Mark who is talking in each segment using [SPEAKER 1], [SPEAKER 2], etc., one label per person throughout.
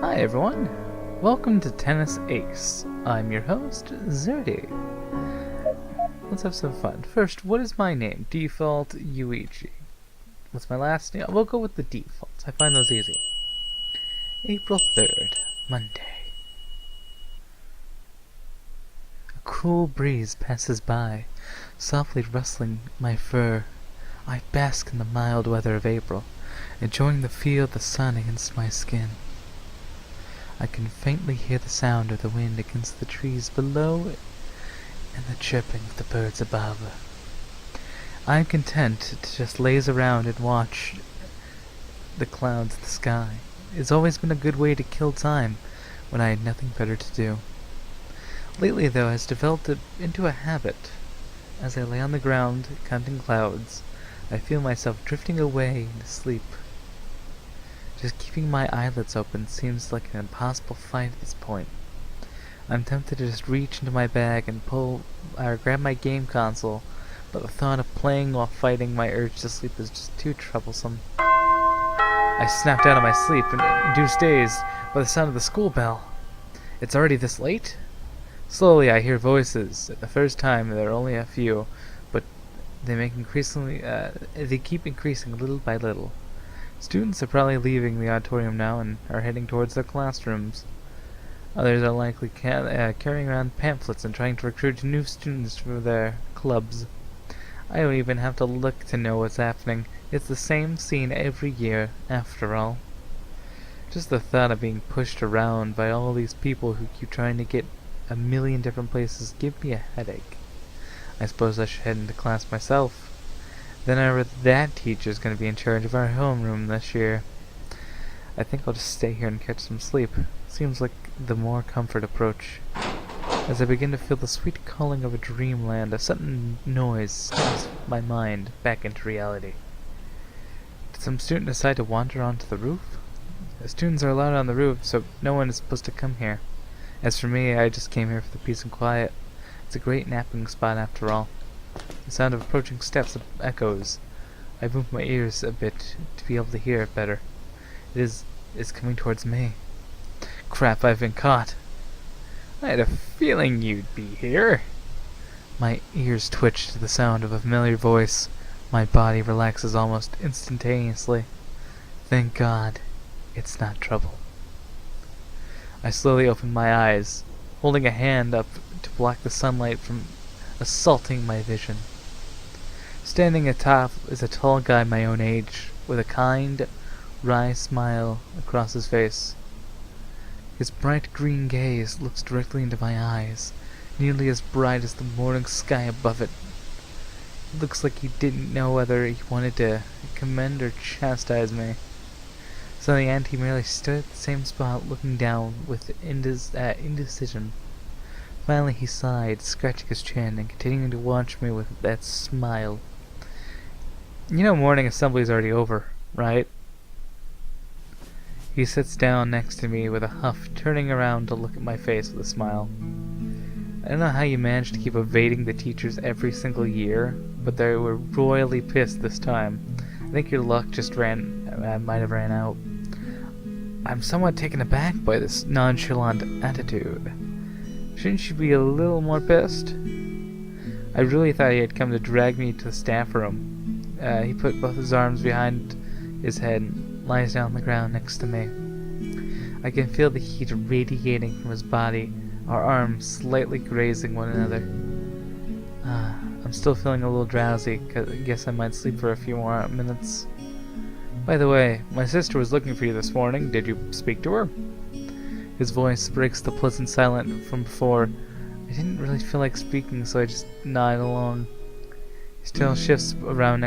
[SPEAKER 1] Hi everyone, welcome to Tennis Ace. I'm your host, Zyrdi. Let's have some fun. First, what is my name? Default Yuichi. What's my last name? We'll go with the defaults. I find those easy. April 3rd, Monday. A cool breeze passes by, softly rustling my fur. I bask in the mild weather of April, enjoying the feel of the sun against my skin. I can faintly hear the sound of the wind against the trees below and the chirping of the birds above. I am content to just laze around and watch the clouds in the sky. It's always been a good way to kill time when I had nothing better to do. Lately, though, has developed into a habit. As I lay on the ground, counting clouds, I feel myself drifting away into sleep. Just keeping my eyelids open seems like an impossible fight at this point. I'm tempted to just reach into my bag and grab my game console, but the thought of playing while fighting my urge to sleep is just too troublesome. I snapped out of my sleep, induced dazed by the sound of the school bell. It's already this late? Slowly I hear voices. At the first time there are only a few, but they keep increasing little by little. Students are probably leaving the auditorium now and are heading towards their classrooms. Others are likely carrying around pamphlets and trying to recruit new students for their clubs. I don't even have to look to know what's happening. It's the same scene every year, after all. Just the thought of being pushed around by all these people who keep trying to get a million different places give me a headache. I suppose I should head into class myself. Then I read that teacher's going to be in charge of our homeroom this year. I think I'll just stay here and catch some sleep. Seems like the more comfort approach. As I begin to feel the sweet calling of a dreamland, a sudden noise snaps my mind back into reality. Did some student decide to wander onto the roof? The students are allowed on the roof, so no one is supposed to come here. As for me, I just came here for the peace and quiet. It's a great napping spot after all. The sound of approaching steps echoes. I move my ears a bit to be able to hear it better. It's coming towards me. Crap, I've been caught. I had a feeling you'd be here. My ears twitch to the sound of a familiar voice. My body relaxes almost instantaneously. Thank God, it's not trouble. I slowly open my eyes, holding a hand up to block the sunlight from assaulting my vision. Standing atop is a tall guy my own age, with a kind, wry smile across his face. His bright green gaze looks directly into my eyes, nearly as bright as the morning sky above it. It looks like he didn't know whether he wanted to commend or chastise me. So in the end he merely stood at the same spot looking down with indecision. Finally he sighed, scratching his chin and continuing to watch me with that smile. You know morning assembly's already over, right? He sits down next to me with a huff, turning around to look at my face with a smile. I don't know how you managed to keep evading the teachers every single year, but they were royally pissed this time. I think your luck just might have ran out. I'm somewhat taken aback by this nonchalant attitude. Shouldn't you be a little more pissed? I really thought he had come to drag me to the staff room. He put both his arms behind his head and lies down on the ground next to me. I can feel the heat radiating from his body, our arms slightly grazing one another. I'm still feeling a little drowsy. Guess I might sleep for a few more minutes. By the way, my sister was looking for you this morning. Did you speak to her? His voice breaks the pleasant silence from before. I didn't really feel like speaking, so I just nodded along. His tail shifts around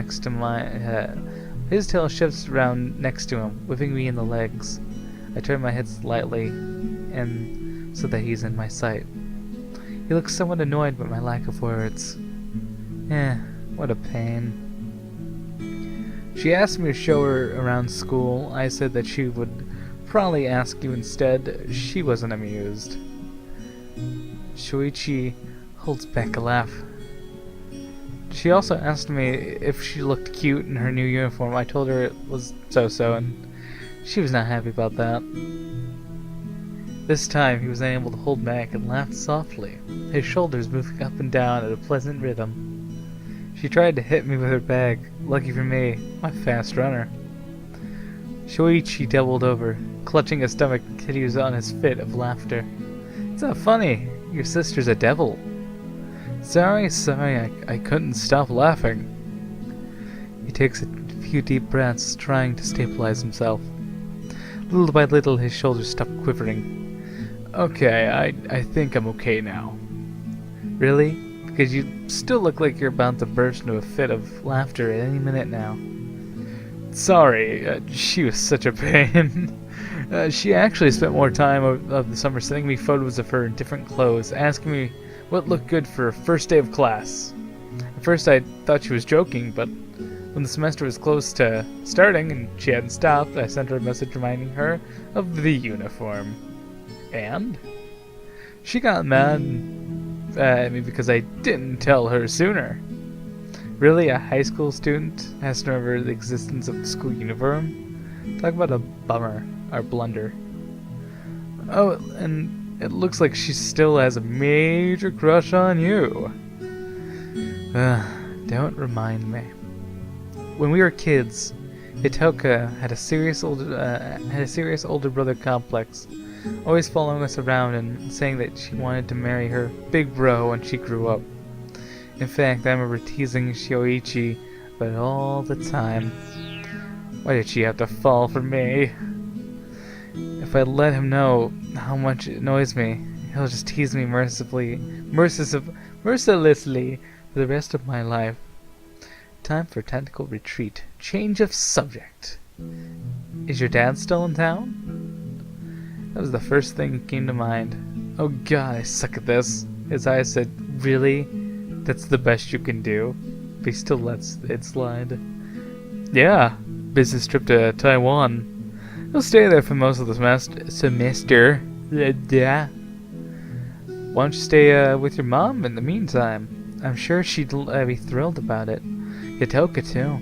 [SPEAKER 1] next to him, whipping me in the legs. I turn my head slightly, and so that he's in my sight. He looks somewhat annoyed by my lack of words. What a pain. She asked me to show her around school. I said that she would probably ask you instead. She wasn't amused. Shuichi holds back a laugh. She also asked me if she looked cute in her new uniform. I told her it was so-so, and she was not happy about that. This time he was unable to hold back and laughed softly, his shoulders moving up and down at a pleasant rhythm. She tried to hit me with her bag. Lucky for me, I'm a fast runner. Shoichi doubled over, clutching his stomach, and continues on his fit of laughter. It's not funny. Your sister's a devil. Sorry, I couldn't stop laughing. He takes a few deep breaths, trying to stabilize himself. Little by little, his shoulders stop quivering. Okay, I think I'm okay now. Really? Because you still look like you're about to burst into a fit of laughter at any minute now. Sorry, she was such a pain. She actually spent more time of the summer sending me photos of her in different clothes, asking me what looked good for her first day of class. At first I thought she was joking, but when the semester was close to starting and she hadn't stopped, I sent her a message reminding her of the uniform. And? She got mad at me because I didn't tell her sooner. Really, a high school student has to remember the existence of the school uniform? Talk about a bummer, or blunder. Oh, and it looks like she still has a major crush on you. Don't remind me. When we were kids, Hitoka had a serious older brother complex, always following us around and saying that she wanted to marry her big bro when she grew up. In fact, I remember teasing Shoichi about it all the time. Why did she have to fall for me? If I let him know how much it annoys me, he'll just tease me mercilessly for the rest of my life. Time for tactical retreat. Change of subject. Is your dad still in town? That was the first thing that came to mind. Oh god, I suck at this. His eyes said, really? That's the best you can do? But he still lets it slide. Yeah, business trip to Taiwan. He'll stay there for most of the semester. Yeah. Why don't you stay with your mom in the meantime? I'm sure she'd be thrilled about it. Hitoka too.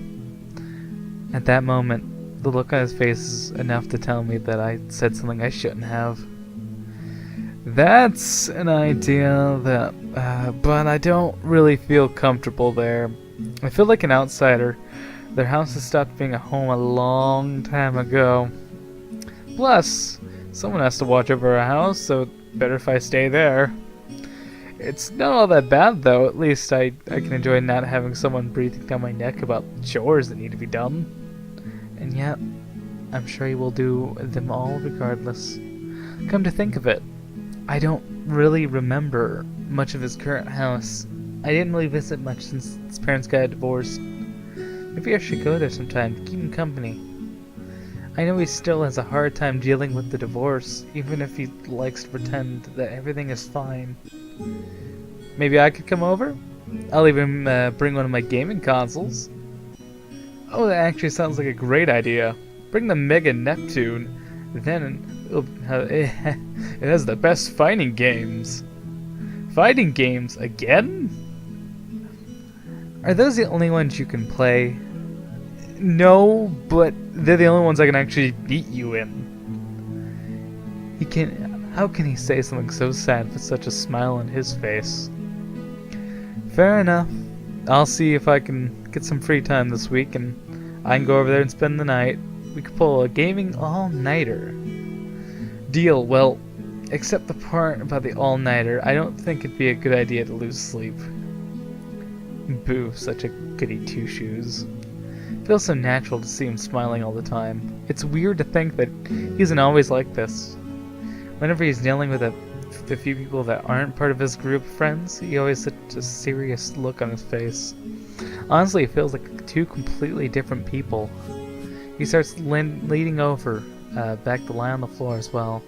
[SPEAKER 1] At that moment, the look on his face is enough to tell me that I said something I shouldn't have. That's an idea that, but I don't really feel comfortable there. I feel like an outsider. Their house has stopped being a home a long time ago. Plus, someone has to watch over our house, so better if I stay there. It's not all that bad though, at least I can enjoy not having someone breathing down my neck about chores that need to be done. And yet, I'm sure he will do them all regardless. Come to think of it, I don't really remember much of his current house. I didn't really visit much since his parents got divorced. Maybe I should go there sometime to keep him company. I know he still has a hard time dealing with the divorce, even if he likes to pretend that everything is fine. Maybe I could come over? I'll even bring one of my gaming consoles. Oh, that actually sounds like a great idea. Bring the Mega Neptune. Then it has the best fighting games. Fighting games again? Are those the only ones you can play? No, but they're the only ones I can actually beat you in. How can he say something so sad with such a smile on his face? Fair enough. I'll see if I can get some free time this week and I can go over there and spend the night. We could pull a gaming all-nighter. Deal. Well, except the part about the all-nighter, I don't think it'd be a good idea to lose sleep. Boo, such a goody two-shoes. Feels so natural to see him smiling all the time. It's weird to think that he isn't always like this. Whenever he's dealing with the few people that aren't part of his group of friends, he always has such a serious look on his face. Honestly, it feels like two completely different people. He starts leaning over, back to lie on the floor as well.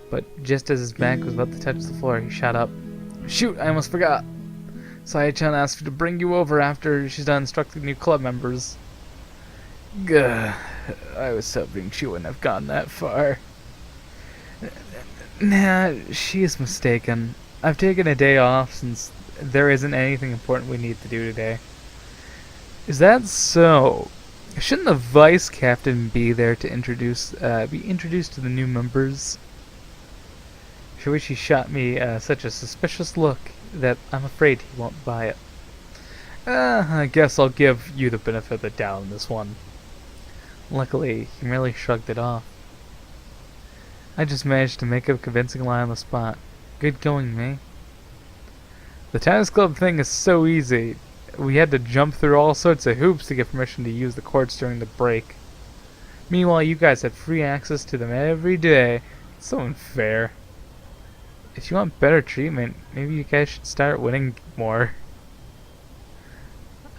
[SPEAKER 1] But just as his back was about to touch the floor, he shot up. Shoot, I almost forgot! Saya-chan asked me to bring you over after she's done instructing new club members. Gah, I was hoping she wouldn't have gone that far. Nah, she is mistaken. I've taken a day off since there isn't anything important we need to do today. Is that so? Shouldn't the vice captain be there to be introduced to the new members? Shuichi shot me such a suspicious look that I'm afraid he won't buy it. I guess I'll give you the benefit of the doubt on this one. Luckily, he merely shrugged it off. I just managed to make a convincing lie on the spot. Good going, me. The tennis club thing is so easy. We had to jump through all sorts of hoops to get permission to use the courts during the break. Meanwhile, you guys had free access to them every day. It's so unfair. If you want better treatment, maybe you guys should start winning more.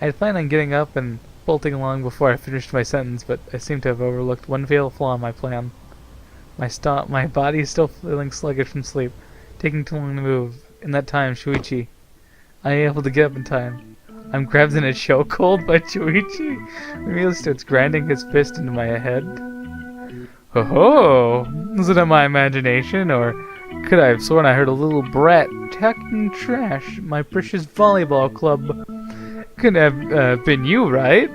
[SPEAKER 1] I had planned on getting up and bolting along before I finished my sentence, but I seem to have overlooked one fatal flaw in my plan. My body is still feeling sluggish from sleep, taking too long to move. In that time, Shuichi, I am able to get up in time. I'm grabbed in a chokehold by Shuichi. Immediately starts grinding his fist into my head. Ho-ho! Was it in my imagination, or could I have sworn I heard a little brat talking trash? My precious volleyball club. Couldn't have been you, right?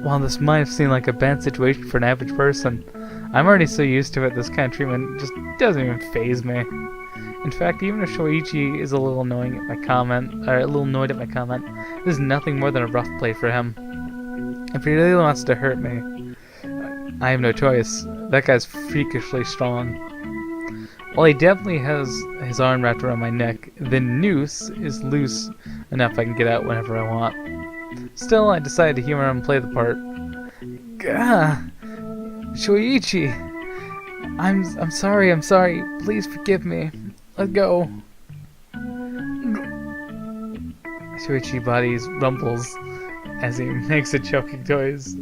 [SPEAKER 1] While this might have seemed like a bad situation for an average person, I'm already so used to it, this kind of treatment just doesn't even faze me. In fact, even if Shoichi is a little annoyed at my comment, this is nothing more than a rough play for him. If he really wants to hurt me, I have no choice. That guy's freakishly strong. While he definitely has his arm wrapped around my neck, the noose is loose enough I can get out whenever I want. Still, I decided to humor him and play the part. Gah! Shuichi! I'm sorry, please forgive me. Let go. Shuichi's body rumbles as he makes a choking noise.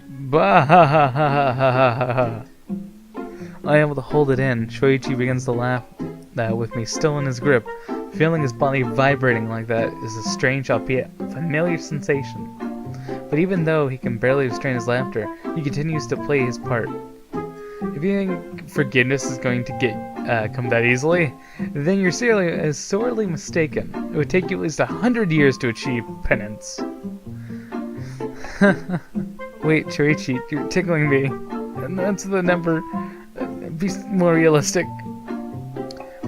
[SPEAKER 1] Bah ha ha ha ha ha ha ha. I am able to hold it in. Shuichi begins to laugh with me still in his grip. Feeling his body vibrating like that is a strange, albeit familiar sensation. But even though he can barely restrain his laughter, he continues to play his part. If you think forgiveness is going to come that easily, then you're sorely mistaken. It would take you at least 100 years to achieve penance. Wait, Shuichi, you're tickling me. And that's the number. Be more realistic.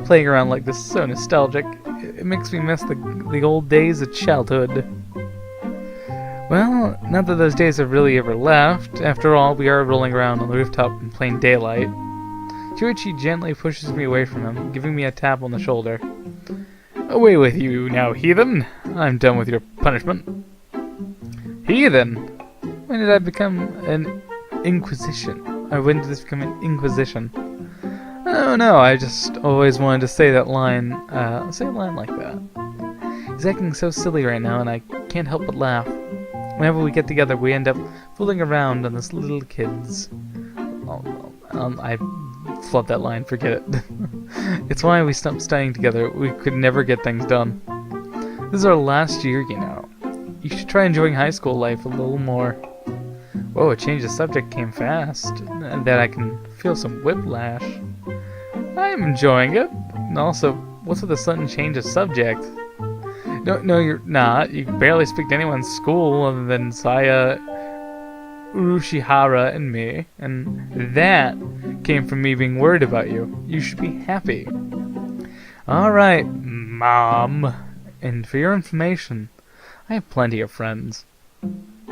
[SPEAKER 1] Playing around like this is so nostalgic. It makes me miss the old days of childhood. Well, not that those days have really ever left. After all, we are rolling around on the rooftop in plain daylight. Shuichi gently pushes me away from him, giving me a tap on the shoulder. Away with you now, heathen! I'm done with your punishment. Heathen? When did I become an inquisition? Or when did this become an inquisition? Oh no, I just always wanted to say that line, say a line like that. He's acting so silly right now, and I can't help but laugh. Whenever we get together, we end up fooling around on this little kids. I flubbed that line, forget it. It's why we stopped studying together. We could never get things done. This is our last year, you know. You should try enjoying high school life a little more. Whoa, a change of subject came fast. That I can feel some whiplash. I'm enjoying it. And also, what's with the sudden change of subject? No, you're not. You barely speak to anyone in school other than Saya, Urushihara, and me. And that came from me being worried about you. You should be happy. Alright, Mom. And for your information, I have plenty of friends.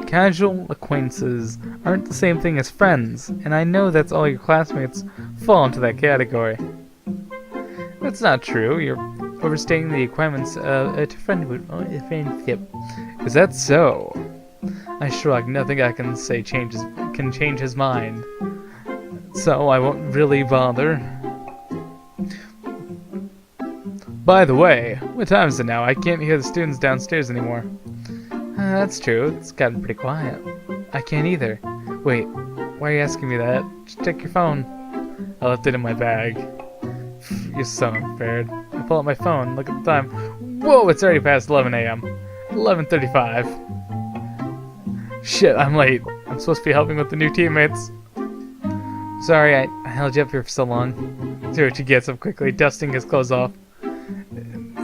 [SPEAKER 1] Casual acquaintances aren't the same thing as friends, and I know that's all your classmates fall into that category. That's not true. You're overstating the requirements of a friendship. Is that so? I shrug. Nothing I can say can change his mind. So I won't really bother. By the way, what time is it now? I can't hear the students downstairs anymore. That's true. It's gotten pretty quiet. I can't either. Wait, why are you asking me that? Just check your phone. I left it in my bag. You're so unfair. I pull out my phone, look at the time. Whoa, it's already past 11 a.m. 11:35. Shit, I'm late. I'm supposed to be helping with the new teammates. Sorry, I held you up here for so long. Zyrdi gets up quickly, dusting his clothes off.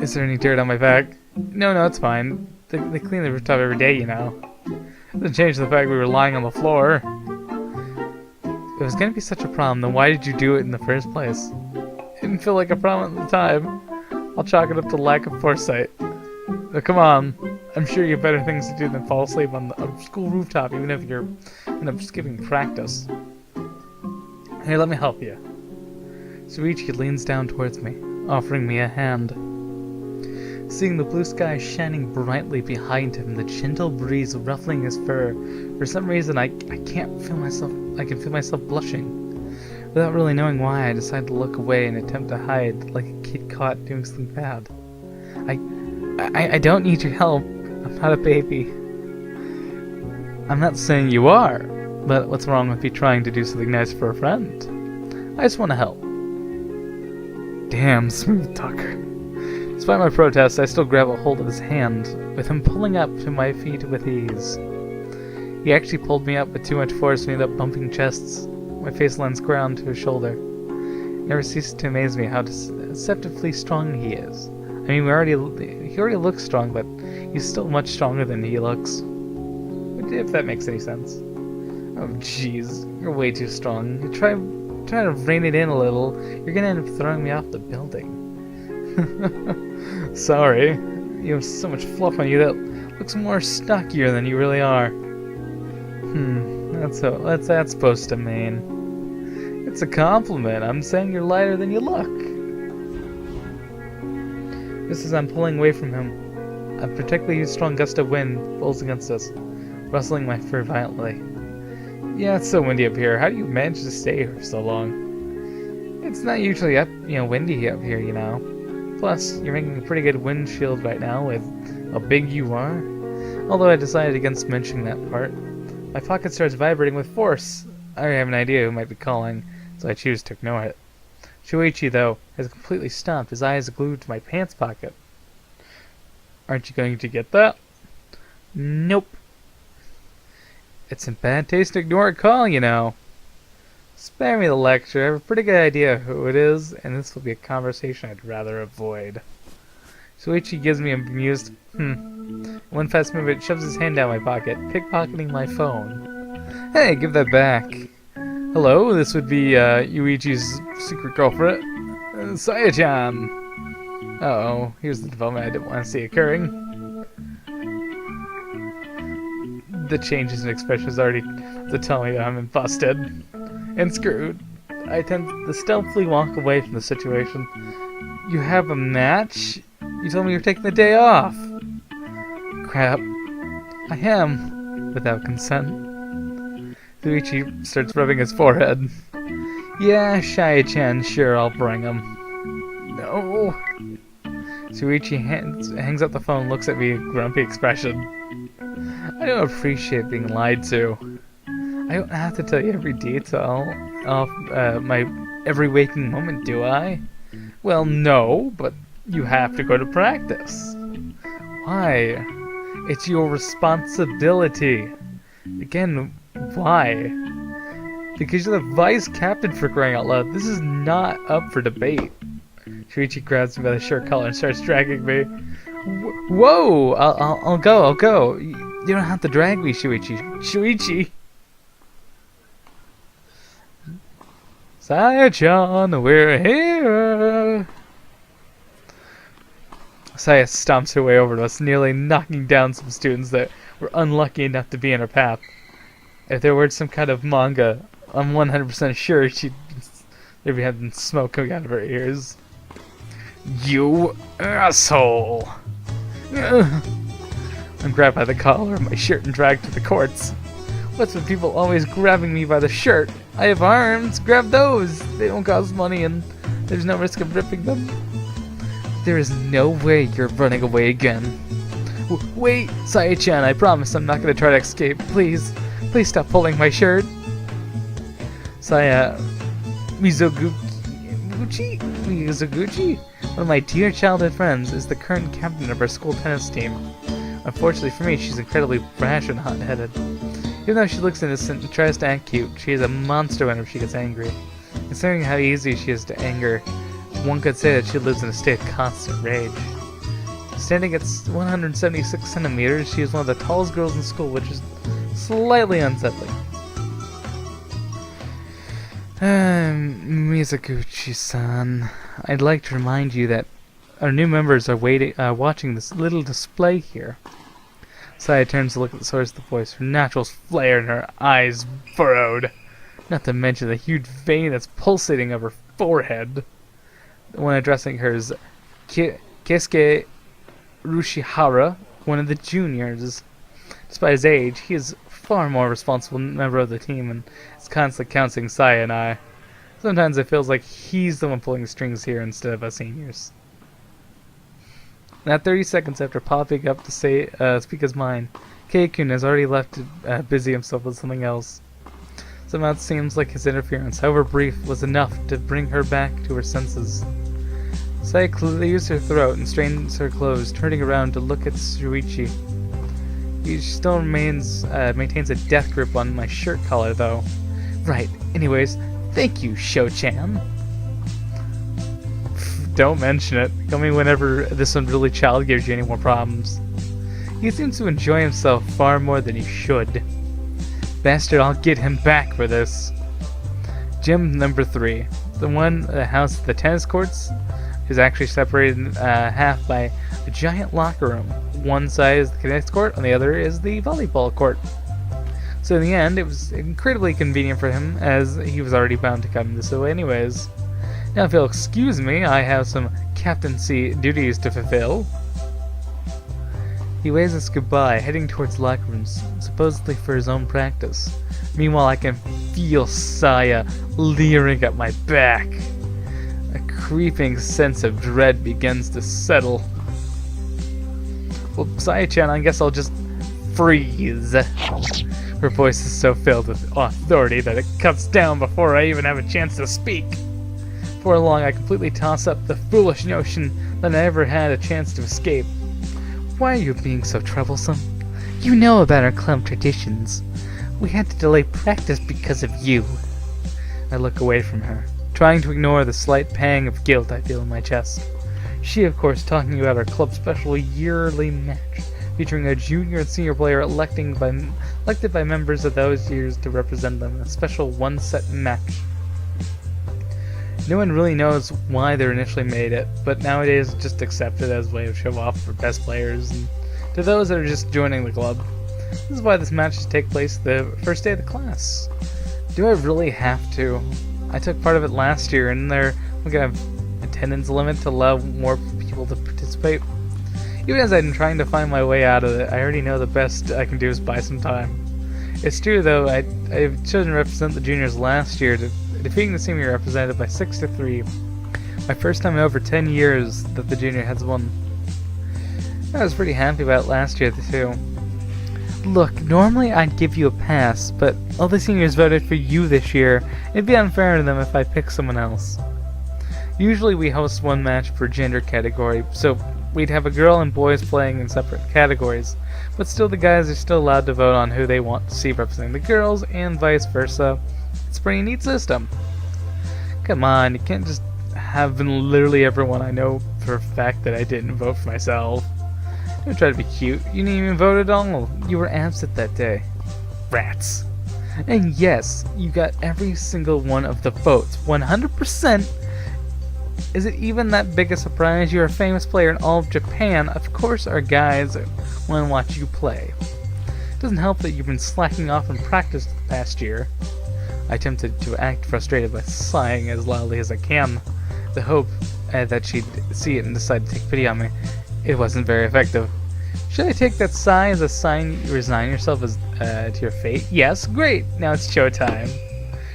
[SPEAKER 1] Is there any dirt on my back? No, it's fine. They clean the rooftop every day, you know. Doesn't change the fact we were lying on the floor. it was gonna be such a problem, then why did you do it in the first place? It didn't feel like a problem at the time. I'll chalk it up to lack of foresight. But come on, I'm sure you have better things to do than fall asleep on a school rooftop, even if you're end up skipping practice. Here, let me help you. Zyrdi leans down towards me, offering me a hand. Seeing the blue sky shining brightly behind him, the gentle breeze ruffling his fur, for some reason I can feel myself blushing. Without really knowing why, I decide to look away and attempt to hide like a kid caught doing something bad. I don't need your help. I'm not a baby. I'm not saying you are, but what's wrong with you trying to do something nice for a friend? I just want to help. Damn, smooth talker. Despite my protests, I still grab a hold of his hand, with him pulling up to my feet with ease. He actually pulled me up with too much force and ended up bumping chests. My face lands ground to his shoulder. It never ceases to amaze me how deceptively strong he is. I mean, he already looks strong, but he's still much stronger than he looks. If that makes any sense. Oh, jeez, you're way too strong. You try to rein it in a little, you're gonna end up throwing me off the building. Sorry, you have so much fluff on you that looks more stockier than you really are. That's supposed to mean? It's a compliment. I'm saying you're lighter than you look. Just as I'm pulling away from him, a particularly strong gust of wind blows against us, rustling my fur violently. Yeah, it's so windy up here. How do you manage to stay here for so long? It's not usually windy up here, you know. Plus, you're making a pretty good windshield right now with how big you are. Although I decided against mentioning that part. My pocket starts vibrating with force. I already have an idea who might be calling, so I choose to ignore it. Shuichi, though, has completely stopped, his eyes glued to my pants pocket. Aren't you going to get that? Nope. It's in bad taste to ignore a call, you know. Spare me the lecture. I have a pretty good idea who it is, and this will be a conversation I'd rather avoid. Shuichi gives me a bemused, One fast move, it shoves his hand down my pocket, pickpocketing my phone. Hey, give that back. Hello, this would be Yuichi's secret girlfriend, Saya-chan. Uh-oh, here's the development I didn't want to see occurring. The changes in expressions already to tell me that I'm busted and screwed. I attempt to stealthily walk away from the situation. You have a match? You told me you're taking the day off. Crap. I am, without consent. Yuichi starts rubbing his forehead. Yeah, Saya-chan, sure, I'll bring him. No. Shuichi hangs up the phone and looks at me with a grumpy expression. I don't appreciate being lied to. I don't have to tell you every detail of my every waking moment, do I? Well, no, but you have to go to practice. Why? It's your responsibility. Again, why? Because you're the vice captain, for crying out loud. This is not up for debate. Shuichi grabs me by the shirt collar and starts dragging me. Whoa! I'll go. You don't have to drag me, Shuichi. Shuichi! Saya-chan, we're here! Saya stomps her way over to us, nearly knocking down some students that were unlucky enough to be in her path. If there were some kind of manga, I'm 100% sure there'd be having smoke coming out of her ears. You asshole! I'm grabbed by the collar of my shirt and dragged to the courts. What's with people always grabbing me by the shirt? I have arms, grab those! They don't cost money and there's no risk of ripping them. There is no way you're running away again. Wait, Saya-chan, I promise I'm not going to try to escape. Please stop pulling my shirt. Saya Mizoguchi, one of my dear childhood friends, is the current captain of our school tennis team. Unfortunately for me, she's incredibly brash and hot-headed. Even though she looks innocent and tries to act cute, she is a monster whenever she gets angry. Considering how easy she is to anger, one could say that she lives in a state of constant rage. Standing at 176 centimeters, she is one of the tallest girls in school, which is slightly unsettling. Mizuguchi-san, I'd like to remind you that our new members are watching this little display here. Saya turns to look at the source of the voice, her naturals flare and her eyes furrowed. Not to mention the huge vein that's pulsating of her forehead. The one addressing her is Keisuke Rushihara, one of the juniors. Despite his age, he is a far more responsible member of the team and is constantly counseling Saya and I. Sometimes it feels like he's the one pulling the strings here instead of us seniors. Not 30 seconds after popping up to speak his mind, Keikun has already left to busy himself with something else. Somehow it seems like his interference, however brief, was enough to bring her back to her senses. Saya clears her throat and strains her clothes, turning around to look at Shuichi. He still maintains a death grip on my shirt collar, though. Right, anyways, thank you, Sho-chan. Don't mention it. Call me whenever this unruly child gives you any more problems. He seems to enjoy himself far more than he should. Bastard, I'll get him back for this. Gym number 3. The one that houses the tennis courts is actually separated in half by a giant locker room. One side is the tennis court, and the other is the volleyball court. So in the end, it was incredibly convenient for him, as he was already bound to come this way anyways. Now if you'll excuse me, I have some captaincy duties to fulfill. He waves us goodbye, heading towards locker rooms, supposedly for his own practice. Meanwhile, I can feel Saya leering at my back. A creeping sense of dread begins to settle. Well, Saya-chan, I guess I'll just freeze. Her voice is so filled with authority that it cuts down before I even have a chance to speak. Before long, I completely toss up the foolish notion that I ever had a chance to escape. Why are you being so troublesome? You know about our club traditions. We had to delay practice because of you. I look away from her, trying to ignore the slight pang of guilt I feel in my chest. She, of course, talking about our club's special yearly match, featuring a junior and senior player elected by members of those years to represent them in a special one-set match. No one really knows why they initially made it, but nowadays it's just accepted as a way of show off for best players and to those that are just joining the club. This is why this match should take place the first day of the class. Do I really have to? I took part of it last year, and we're gonna have attendance limit to allow more people to participate. Even as I'm trying to find my way out of it, I already know the best I can do is buy some time. It's true though, I've chosen to represent the juniors last year, defeating the senior represented by 6-3. My first time in over 10 years that the junior has won. I was pretty happy about last year too. Look, normally I'd give you a pass, but all the seniors voted for you this year. It'd be unfair to them if I picked someone else. Usually we host one match per gender category, so we'd have a girl and boys playing in separate categories, but still the guys are still allowed to vote on who they want to see representing the girls, and vice versa. It's a pretty neat system. Come on, you can't just have been literally everyone I know for a fact that I didn't vote for myself. Don't try to be cute. You didn't even vote at all. You were absent that day. Rats. And yes, you got every single one of the votes. 100%. Is it even that big a surprise? You're a famous player in all of Japan. Of course our guys want to watch you play. It doesn't help that you've been slacking off in practice the past year. I attempted to act frustrated by sighing as loudly as I can, the hope that she'd see it and decide to take pity on me. It wasn't very effective. Should I take that sigh as a sign you resign yourself to your fate? Yes, great! Now it's showtime.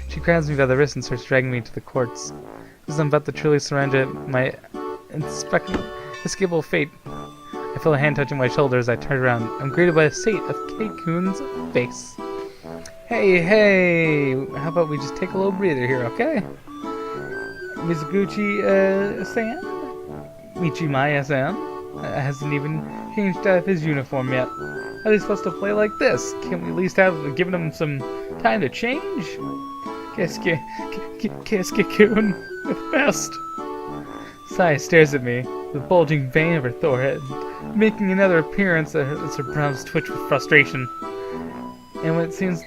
[SPEAKER 1] She grabs me by the wrist and starts dragging me to the courts. As I'm about to truly surrender my inescapable fate, I feel a hand touching my shoulder as I turn around. I'm greeted by the sight of Kei-kun's face. Hey, how about we just take a little breather here, okay? Mizuguchi-san? Michimaya-san? Hasn't even changed out of his uniform yet. How are they supposed to play like this? Can't we at least have given him some time to change? Keisuke-kun, the best. Saya stares at me, the bulging vein of her forehead, making another appearance as her brows twitch with frustration. And when it seems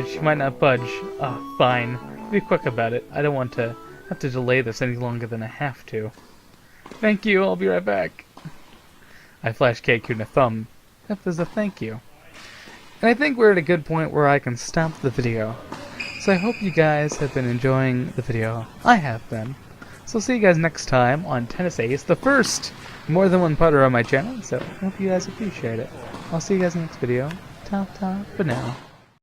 [SPEAKER 1] she might not budge, fine. be quick about it. I don't want to have to delay this any longer than I have to. Thank you, I'll be right back. I flash K-Kun a thumb, if there's a thank you. And I think we're at a good point where I can stop the video. So I hope you guys have been enjoying the video. I have been. So I'll see you guys next time on Tennis Ace, the first more than one putter on my channel. So I hope you guys appreciate it. I'll see you guys in the next video. Ta-ta for now.